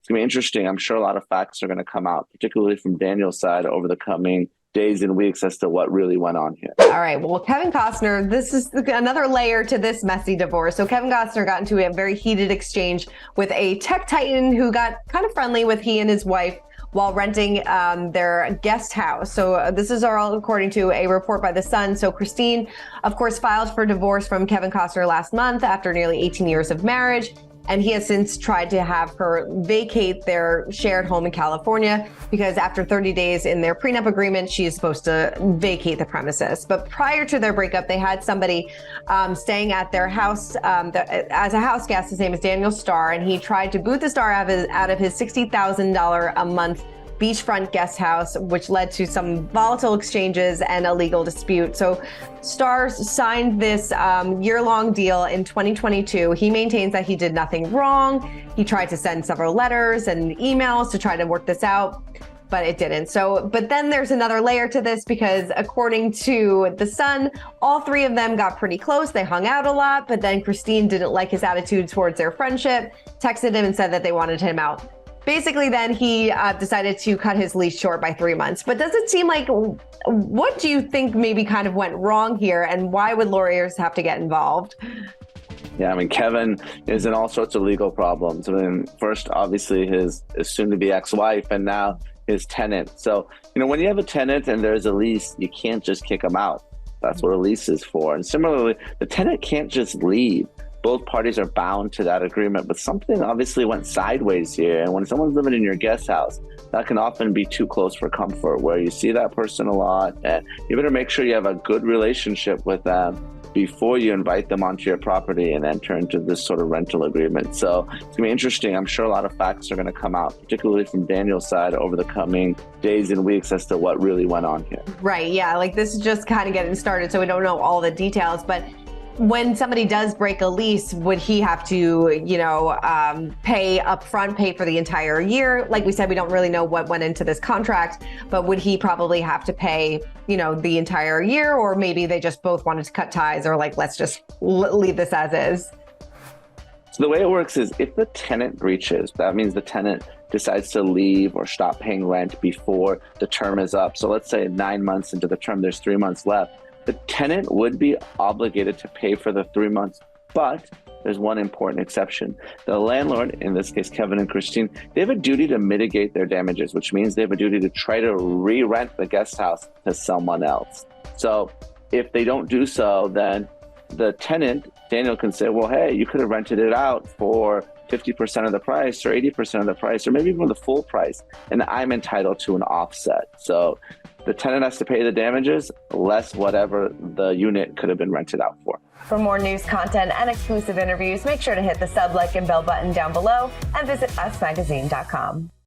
going to be interesting. I'm sure a lot of facts are going to come out, particularly from Daniel's side over the coming days and weeks as to what really went on here. All right. Well, Kevin Costner, this is another layer to this messy divorce. So Kevin Costner got into a very heated exchange with a tech titan who got kind of friendly with he and his wife while renting their guest house. So this is all according to a report by The Sun. So Christine, of course, filed for divorce from Kevin Costner last month after nearly 18 years of marriage. And he has since tried to have her vacate their shared home in California because after 30 days in their prenup agreement, she is supposed to vacate the premises. But prior to their breakup, they had somebody staying at their house as a house guest. His name is Daniel Starr, and he tried to boot the Starr out of his $60,000 a month beachfront guest house, which led to some volatile exchanges and a legal dispute. So Starr signed this year-long deal in 2022. He maintains that he did nothing wrong. He tried to send several letters and emails to try to work this out, but it didn't. So, but then there's another layer to this because according to The Sun, all three of them got pretty close. They hung out a lot, but then Christine didn't like his attitude towards their friendship, texted him and said that they wanted him out. Basically, then he decided to cut his lease short by 3 months. But does it seem like, what do you think maybe kind of went wrong here, and why would lawyers have to get involved? Yeah, I mean, Kevin is in all sorts of legal problems. I mean, first, obviously, his soon-to-be ex-wife, and now his tenant. So, when you have a tenant and there's a lease, you can't just kick them out. That's what a lease is for. And similarly, the tenant can't just leave. Both parties are bound to that agreement, but something obviously went sideways here. And when someone's living in your guest house, that can often be too close for comfort, where you see that person a lot, and you better make sure you have a good relationship with them before you invite them onto your property and enter into this sort of rental agreement. So it's going to be interesting. I'm sure a lot of facts are going to come out, particularly from Daniel's side over the coming days and weeks as to what really went on here. Right. Yeah. Like this is just kind of getting started, so we don't know all the details, but when somebody does break a lease, would he have to, pay upfront, pay for the entire year? Like we said, we don't really know what went into this contract, but would he probably have to pay, the entire year? Or maybe they just both wanted to cut ties, or like, let's just leave this as is. So the way it works is if the tenant breaches, that means the tenant decides to leave or stop paying rent before the term is up. So let's say 9 months into the term, there's 3 months left. The tenant would be obligated to pay for the 3 months, but there's one important exception. The landlord, in this case, Kevin and Christine, they have a duty to mitigate their damages, which means they have a duty to try to re-rent the guest house to someone else. So if they don't do so, then the tenant, Daniel, can say, well, hey, you could have rented it out for 50% of the price or 80% of the price, or maybe even the full price, and I'm entitled to an offset. So the tenant has to pay the damages less whatever the unit could have been rented out for. For more news, content, and exclusive interviews, make sure to hit the sub, like, and bell button down below and visit usmagazine.com.